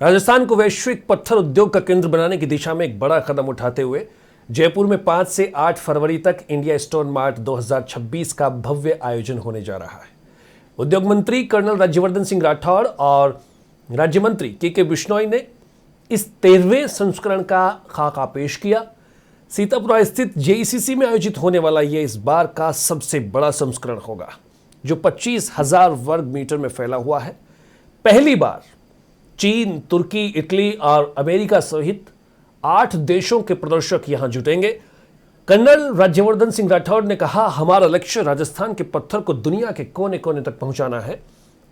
राजस्थान को वैश्विक पत्थर उद्योग का केंद्र बनाने की दिशा में एक बड़ा कदम उठाते हुए जयपुर में 5 से 8 फरवरी तक इंडिया स्टोन मार्ट 2026 का भव्य आयोजन होने जा रहा है। उद्योग मंत्री कर्नल राज्यवर्धन सिंह राठौड़ और राज्य मंत्री के बिश्नोई ने इस 13वें संस्करण का खाका पेश किया। सीतापुर स्थित जेईसीसी में आयोजित होने वाला यह इस बार का सबसे बड़ा संस्करण होगा, जो 25,000 वर्ग मीटर में फैला हुआ है। पहली बार चीन, तुर्की, इटली और अमेरिका सहित 8 देशों के प्रदर्शक यहां जुटेंगे। कर्नल राज्यवर्धन सिंह राठौड़ ने कहा, हमारा लक्ष्य राजस्थान के पत्थर को दुनिया के कोने कोने तक पहुंचाना है।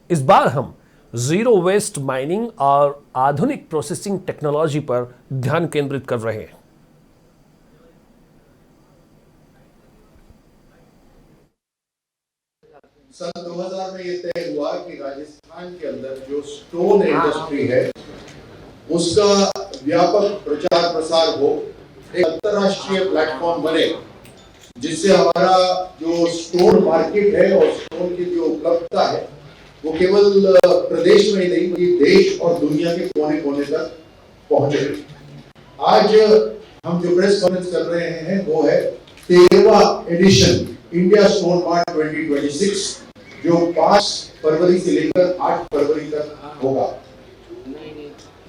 इस बार हम जीरो वेस्ट माइनिंग और आधुनिक प्रोसेसिंग टेक्नोलॉजी पर ध्यान केंद्रित कर रहे हैं। सन 2000 में ये तय हुआ कि राजस्थान के अंदर जो स्टोन इंडस्ट्री है उसका व्यापक प्रचार प्रसार हो, एक अंतरराष्ट्रीय प्लेटफॉर्म बने, जिससे हमारा जो स्टोन मार्केट है और स्टोन की जो उपलब्धता है वो केवल प्रदेश में ही नहीं बल्कि देश और दुनिया के कोने कोने तक पहुंचे। आज हम जो प्रेस कॉन्फ्रेंस कर रहे हैं वो है 13वां एडिशन इंडिया स्टोन मार्ट 2026, जो 5 फरवरी से लेकर 8 फरवरी तक होगा।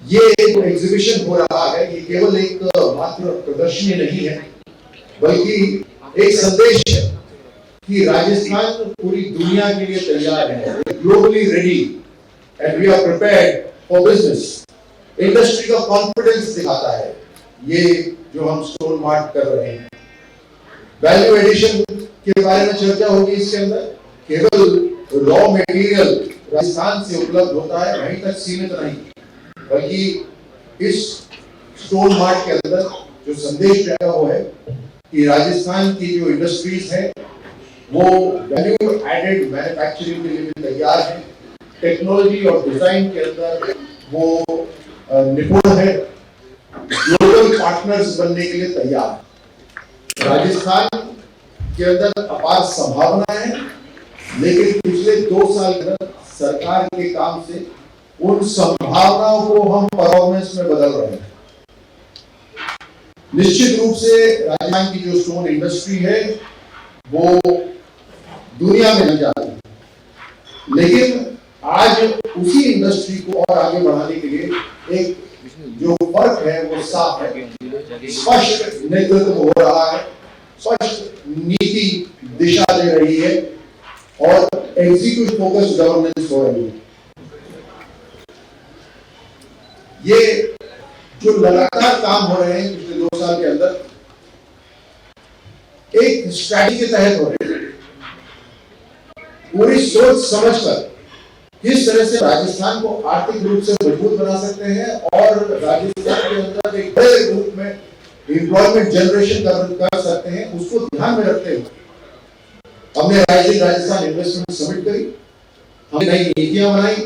ये एक एग्जीबिशन हो रहा है, ये केवल एक मात्र प्रदर्शनी नहीं है बल्कि एक संदेश है कि राजस्थान पूरी दुनिया के लिए तैयार है, globally ready and we are prepared for business. Industry का कॉन्फिडेंस दिखाता है ये जो हम स्टोन मार्ट कर रहे हैं। वैल्यू एडिशन के बारे में चर्चा होगी इसके अंदर। केवल रॉ मटेरियल राजस्थान से उपलब्ध होता है, वहीं तक सीमित नहीं, बल्कि इस स्टोन मार्ट के अंदर जो संदेश जाएगा वो है कि राजस्थान की जो इंडस्ट्रीज है वो वैल्यू एडेड मैन्युफैक्चरिंग के लिए भी तैयार है, टेक्नोलॉजी और डिजाइन के अंदर वो निपुण है, ग्लोबल पार्टनर्स बनने के लिए तैयार है। राजस्थान के अंदर अपार संभावना है, लेकिन पिछले 2 साल के अंदर सरकार के काम से उन संभावनाओं को हम परफॉर्मेंस में बदल रहे हैं। निश्चित रूप से राजस्थान की जो स्टोन इंडस्ट्री है वो दुनिया में नहीं जाती, लेकिन आज उसी इंडस्ट्री को और आगे बढ़ाने के लिए एक जो फर्क है वो साफ है। स्पष्ट नेतृत्व हो रहा है, स्पष्ट नीति दिशा दे रही है और एग्जीक्यूटिव फोकस गवर्नेंस हो रही है। ये जो लगातार काम हो रहे हैं पिछले 2 साल के अंदर एक स्ट्रैटेजी के तहत हो रहे हैं, पूरी सोच समझकर किस तरह से राजस्थान को आर्थिक रूप से मजबूत बना सकते हैं और राजस्थान के अंदर एक बड़े रूप में एम्प्लॉयमेंट जनरेशन कर सकते हैं, उसको ध्यान में रखते हुए हमने राइजिंग राजस्थान इन्वेस्टमेंट समिट करी, हमने नई नीतियां बनाई,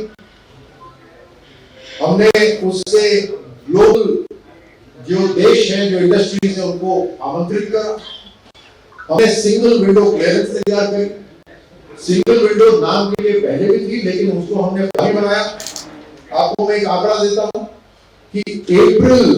हमने उससे ग्लोबल जो देश हैं, जो इंडस्ट्रीज हैं, उनको आमंत्रित करा, हमने सिंगल विंडो क्लियरेंस तैयार करी। सिंगल विंडो नाम के लिए पहले भी थी, लेकिन उसको हमने बनाया। आपको मैं एक आंकड़ा देता हूं कि अप्रैल